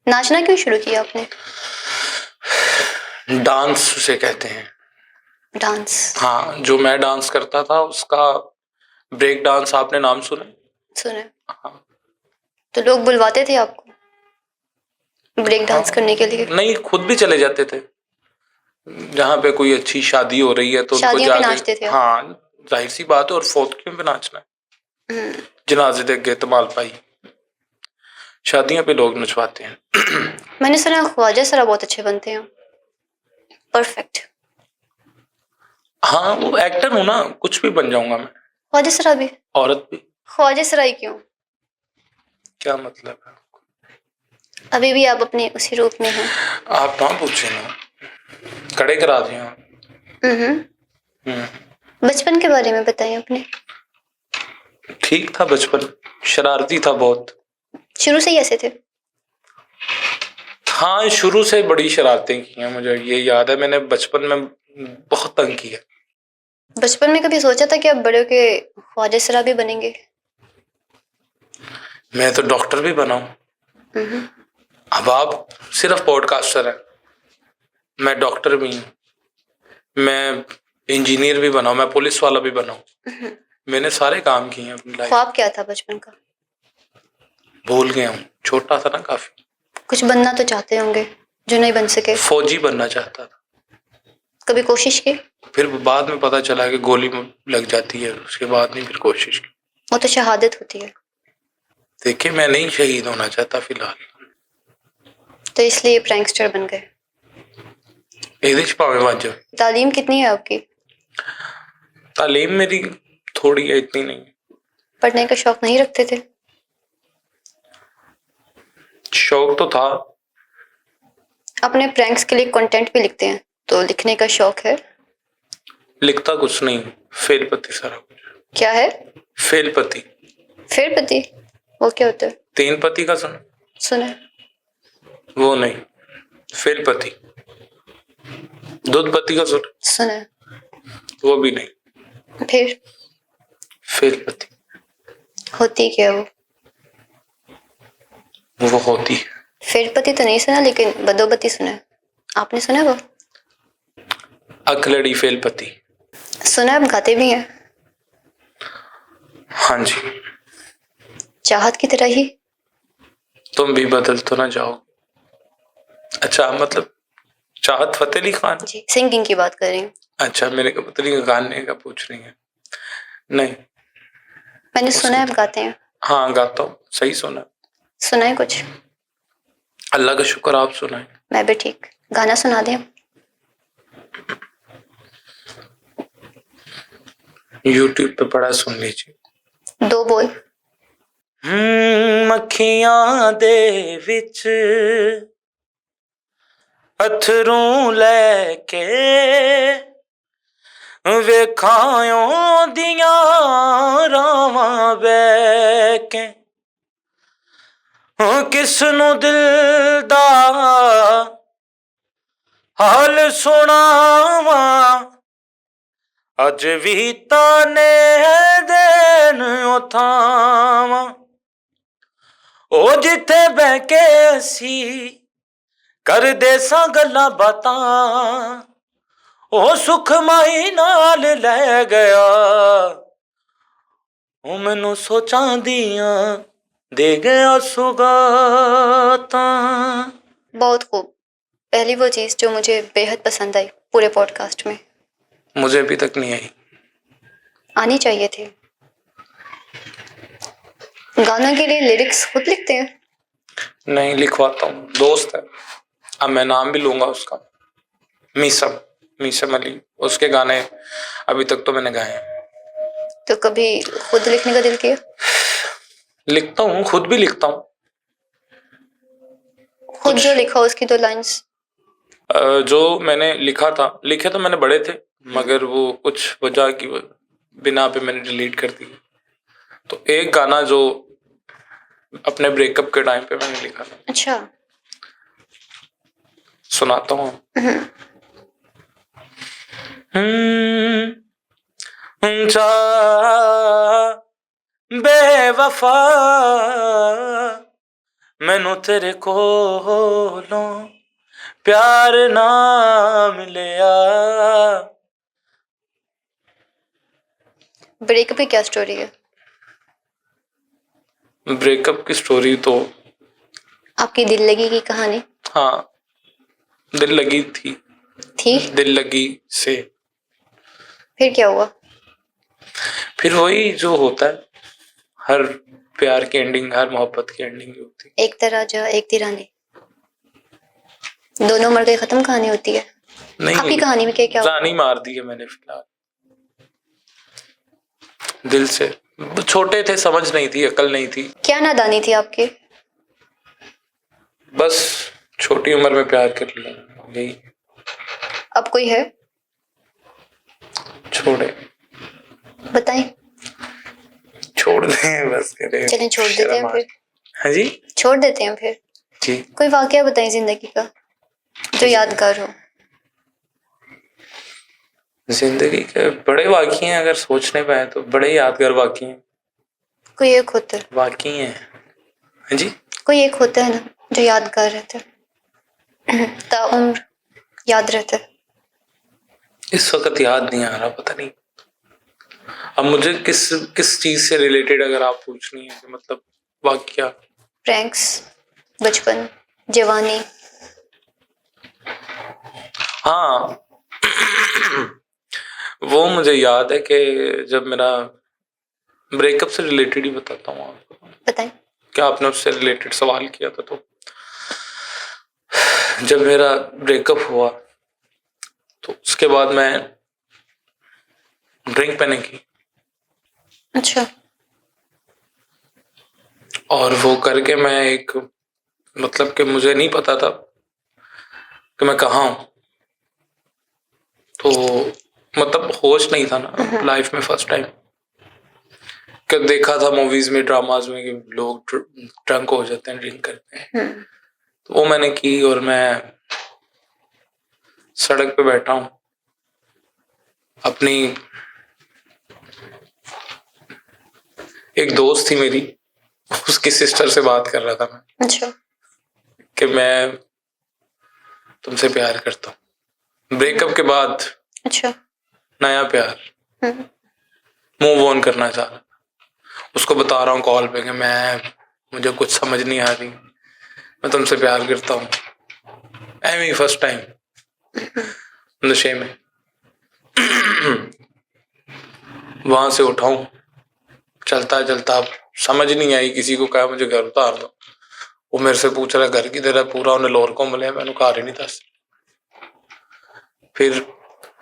नाचना क्यों शुरू किया आपने? डांस उसे कहते हैं। डांस? हाँ, जो मैं डांस करता था उसका ब्रेक डांस आपने नाम सुना? सुना। हाँ। तो लोग बुलवाते थे आपको ब्रेक डांस करने के लिए? नहीं, खुद भी चले जाते थे। जहाँ पे कोई अच्छी शादी हो रही है तो उनको शादियों पे जाके नाचते थे आप? हाँ, जाहिर सी बात है। और फोटकियों पे नाचना है, जनाजे दे अगे तमाल पाई, शादियों पे लोग नचवाते हैं। मैंने सुना ख्वाजा सरा बहुत अच्छे बनते हैं। परफेक्ट। हाँ, वो एक्टर हूँ ना, कुछ भी बन जाऊंगा मैं। ख्वाजा सरा भी? औरत भी। ख्वाजा सरा ही क्यों? क्या मतलब है? अभी भी आप अपने उसी रूप में हैं। आप ना पूछे ना, कड़े करा दिए आप। बचपन के बारे में बताइए अपने। ठीक था बचपन, शरारती था बहुत। शुरू से ही ऐसे थे? हाँ, शुरू से बड़ी शरारतें की हैं, मुझे ये याद है। मैंने बचपन में बहुत तंग किया। बचपन में कभी सोचा था कि आप बड़े होके ख्वाजा सरा भी बनेंगे? मैं तो डॉक्टर भी बना हूँ। अब आप सिर्फ पॉडकास्टर हैं, मैं डॉक्टर भी हूँ, मैं इंजीनियर भी बना हूँ, मैं पुलिस वाला भी बना हूँ। मैंने सारे काम किए हैं अपनी लाइफ। ख्वाब क्या था बचपन का? भूल गया हूँ, छोटा था ना काफी। कुछ बनना तो चाहते होंगे जो नहीं बन सके। फौजी बनना चाहता था। कभी कोशिश की? फिर बाद में पता चला कि गोली लग जाती है, उसके बाद नहीं फिर कोशिश की। वो तो शहादत होती है। देखिए, मैं नहीं शहीद होना चाहता फिलहाल, तो इसलिए प्रैंकस्टर बन गए। तालीम कितनी है आपकी? तालीम मेरी थोड़ी है, इतनी नहीं। पढ़ने का शौक नहीं रखते थे? शौक तो था। अपने प्रैंक्स के लिए कंटेंट भी लिखते हैं, तो लिखने का शौक है? लिखता कुछ नहीं, फेलपति सारा कुछ। क्या है? फेलपति। फेरपति? वो क्या होता है? तीन पति का सुना? वो नहीं, फेलपति। दूधपति का सुना? वो भी नहीं। फिर? फेलपति। होती क्या वो होती है। फेरपति तो नहीं सुना, लेकिन बदोबती सुना है। आपने सुना वो? अकलड़ी फेलपति। सुना? आप गाते भी हैं? हाँ जी। चाहत की तरह ही। तुम भी बदल तो ना जाओ। अच्छा, मतलब चाहत फतेह अली खान जी, सिंगिंग की बात कर रही हूँ। अच्छा, मेरे को पता नहीं गाने का पूछ रही है। नहीं, मैंने सुना है आप गाते हैं। हाँ, गाता हूँ, सही सुना। सुना है कुछ? अल्लाह का शुक्र, आप सुनाए। मैं भी ठीक। गाना सुना दें? यूट्यूब पे पड़ा, सुन लीजिए। 2 बोल। मक्खियां दे विच अथरू लैके वेखायों दिया रावां बैके, किसनू दिल दा हाल सुनावा, अज भी ताने देन उठावा, ओ जिथे बैके असी करदे सां गल्लां बातां, ओ सुख माही नाल लै गया, ओ मैनू सोचां दियां दे गया सुगातां। बहुत खूब। पहली वो चीज जो मुझे बेहद पसंद आई पूरे पॉडकास्ट में। मुझे अभी तक नहीं आई। आनी चाहिए थी। गानों के लिए लिरिक्स खुद लिखते हैं? नहीं, लिखवाता हूँ, दोस्त है। अब मैं नाम भी लूंगा उसका, मीसम अली। उसके गाने अभी तक तो मैंने गाए हैं। तो कभी खुद लिखने का दिल किया? लिखता हूँ, खुद भी लिखता हूँ। खुद जो लिखा उसकी 2 लाइन्स। जो मैंने लिखा था, लिखे तो मैंने बड़े थे, मगर वो कुछ वजह की बिना पे मैंने डिलीट कर दी। तो एक गाना जो अपने ब्रेकअप के टाइम पे मैंने लिखा था। अच्छा, सुनाता हूँ। जा बेवफा मैनू तेरे कोलों प्यार ना मिलिया। ब्रेकअप की क्या स्टोरी है? ब्रेकअप की स्टोरी तो आपकी दिल लगी की कहानी हाँ, दिल लगी थी। दिल लगी से फिर क्या हुआ? फिर वही जो होता है, हर प्यार की एंडिंग, हर मोहब्बत की एंडिंग होती है। एक तरह जा एक दीवानी, दोनों मर गए, खत्म कहानी होती है। नहीं, आपकी कहानी में क्या क्या हुआ? रानी मार दी है मैंने फिलहाल दिल से। छोटे थे, समझ नहीं थी, अकल नहीं थी। क्या नादानी थी आपकी? बस छोटी उम्र में प्यार कर लिया, यही। अब कोई है? छोड़े, बताएं। छोड़ दें बस, करें। चलें छोड़ देते हैं फिर। हाँ जी, छोड़ देते हैं फिर। जी। कोई वाकया बताएं जिंदगी का जो यादगार हो। जिंदगी के बड़े वाक़ये हैं, अगर सोचने पाए तो बड़े यादगार वाक़ये हैं। कोई एक होता है, वाक़ये हैं। हाँ जी, कोई एक होता है ना जो यादगार रहता है, ताउम्र याद रहता है। इस वक्त याद नहीं आ रहा, पता नहीं। अब मुझे किस किस चीज से रिलेटेड अगर आप पूछनी है कि मतलब वाकया। प्रैंक्स, बचपन, जवानी। हाँ, वो मुझे याद है कि जब मेरा ब्रेकअप से रिलेटेड ही बताता हूँ आपको। बताएं। क्या आपने उससे रिलेटेड सवाल किया था? तो जब मेरा ब्रेकअप हुआ तो उसके बाद मैं ड्रिंक मैंने की। अच्छा। और वो करके मैं एक, मतलब कि मुझे नहीं पता था कि मैं कहाँ हूँ। तो मतलब होश नहीं था ना लाइफ में, फर्स्ट टाइम कि देखा था मूवीज में, ड्रामाज में कि लोग ड्रंक हो जाते हैं, ड्रिंक करते हैं। तो वो मैंने की और मैं सड़क पे बैठा हूँ, अपनी एक दोस्त थी मेरी, उसकी सिस्टर से बात कर रहा था मैं। अच्छा। कि मैं तुमसे प्यार करता हूँ, ब्रेकअप के बाद। अच्छा। नया प्यार, मूव ऑन करना चाह रहा। उसको बता रहा हूँ कॉल पे कि मुझे कुछ समझ नहीं आ रही, मैं तुमसे प्यार करता हूँ। ऐਵੇਂ फर्स्ट टाइम नशे में वहां से उठाऊं, चलता चलता समझ नहीं आई, किसी को कहा मुझे घर उतार दो। वो मेरे से पूछ रहा घर किधर है, पूरा उन्हें लोर को मिले, मैंने घर ही नहीं दस। फिर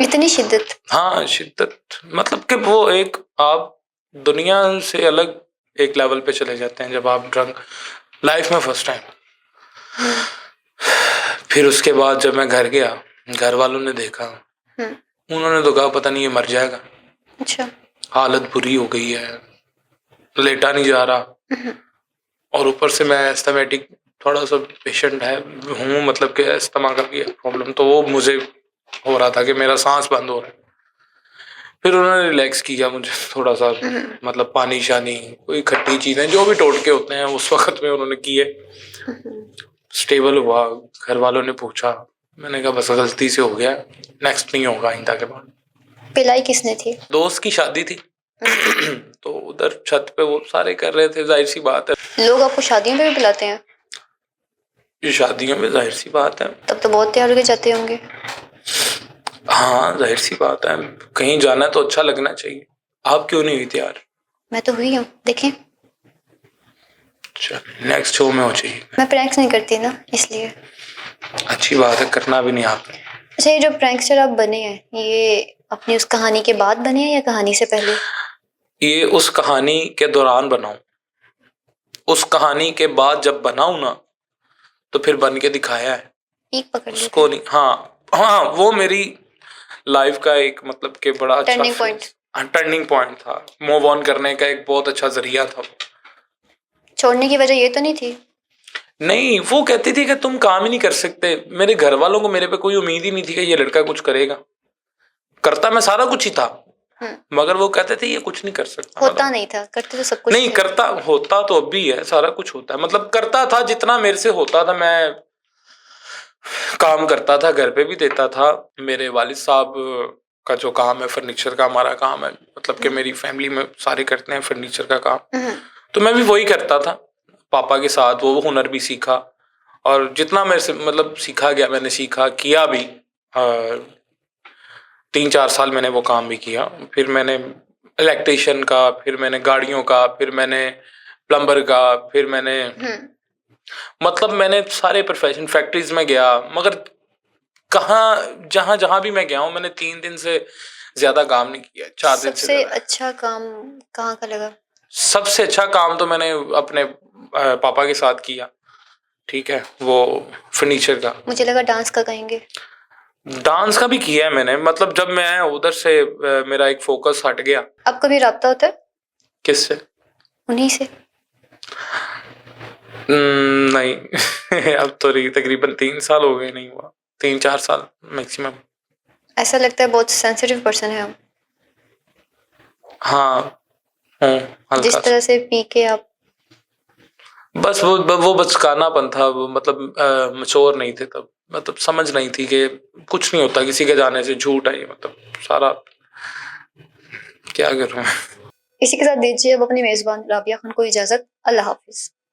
इतनी शिद्दत? हाँ, शिद्दत, मतलब कि वो एक, आप दुनिया से अलग एक लेवल पे चले जाते हैं जब आप ड्रंक, लाइफ में फर्स्ट टाइम। फिर उसके बाद जब मैं घर गया, घर वालों ने देखा, उन्होंने तो कहा पता नहीं ये मर जाएगा। अच्छा। हालत बुरी हो गई है, लेटा नहीं जा रहा। और ऊपर से मैं एस्थमेटिक थोड़ा सा पेशेंट है हूँ, मतलब कि अस्थमा का भी प्रॉब्लम, तो वो मुझे हो रहा था कि मेरा सांस बंद हो रहा है। फिर उन्होंने रिलैक्स किया मुझे थोड़ा सा, मतलब पानी शानी, कोई खट्टी चीजें, जो भी टोटके होते हैं उस वक्त में उन्होंने किए। स्टेबल हुआ, घर वालों ने पूछा, मैंने कहा बस गलती से हो गया, नेक्स्ट नहीं होगा आइंदा के बाद। पिलाई किसने थी? दोस्त की शादी थी तो उधर छत पे वो सारे कर रहे थे, जाहिर सी बात है। लोग आपको शादियों में भी बुलाते हैं? ये शादियों में जाहिर सी बात है। तब तो बहुत तैयार होके जाते होंगे। हाँ, जाहिर सी बात है, कहीं जाना तो अच्छा लगना चाहिए। आप क्यों नहीं हुई तैयार? मैं तो हुई हूँ, देखें। नेक्स्ट शो में हो चाहिए। मैं प्रैंक्स नहीं करती ना, इसलिए। अच्छी बात है, करना भी नहीं आपने। अच्छा, ये जो प्रैंकस्टर आप बने हैं, ये अपनी उस कहानी के बाद बने हैं या कहानी से पहले? ये उस कहानी के दौरान बनाऊं, उस कहानी के बाद जब बनाऊं ना, तो फिर बन के दिखाया है। पीक पकड़ उसको नहीं, हाँ, वो मेरी लाइफ का एक, मतलब कि बड़ा अच्छा टर्निंग पॉइंट। टर्निंग पॉइंट था, मूव ऑन करने का एक बहुत अच्छा जरिया था। छोड़ने की वजह ये तो नहीं थी? नहीं, वो कहती थी कि तुम काम ही नहीं कर सकते। मेरे घर वालों को मेरे पे कोई उम्मीद ही नहीं थी कि ये लड़का कुछ करेगा। करता मैं सारा कुछ ही था, मगर वो कहते थे ये कुछ नहीं कर सकता। होता मतलब नहीं था, करते तो सब कुछ नहीं थे। करता, होता तो अब भी है, सारा कुछ होता है, मतलब करता था जितना मेरे से होता था। मैं काम करता था, घर पे भी देता था। मेरे वालिद साहब का जो काम है, फर्नीचर का हमारा काम है, मतलब कि मेरी फैमिली में सारे करते हैं फर्नीचर का काम, तो मैं भी वही करता था पापा के साथ। वो हुनर भी सीखा, और जितना मेरे से मतलब सीखा गया मैंने सीखा, किया भी। 3-4 साल मैंने वो काम भी किया। फिर मैंने इलेक्ट्रिशियन का, फिर मैंने गाड़ियों का, फिर मैंने प्लम्बर का, फिर मैंने मतलब मैंने सारे प्रोफेशन, फैक्ट्रीज में गया। मगर कहाँ, जहां जहां भी मैं गया हूँ, मैंने 3 दिन से ज्यादा काम नहीं किया, 4 दिन से सबसे ज्यादा। अच्छा काम कहाँ का लगा? सबसे अच्छा काम तो मैंने अपने पापा के साथ किया, ठीक है, वो फर्नीचर का। मुझे लगा डांस का कहेंगे। डांस का भी किया है मैंने, मतलब जब मैं उधर से मेरा एक फोकस हट गया। अब कभी राब्ता होता है किससे? उन्हीं से? नहीं अब तो तकरीबन 3 साल हो गए, नहीं हुआ, 3-4 साल मैक्सिमम। ऐसा लगता है बहुत सेंसिटिव पर्सन है हम। हाँ हूँ, हल्का जिस सा। तरह से पी के आप, बस वो बचकानापन था, वो मतलब मैच्योर नहीं थे तब, मतलब समझ नहीं थी कि कुछ नहीं होता किसी के जाने से, झूठ है ये, मतलब सारा, क्या करूं मैं। इसी के साथ दीजिए अब अपनी मेजबान राबिया खान को इजाजत। अल्लाह हाफिज।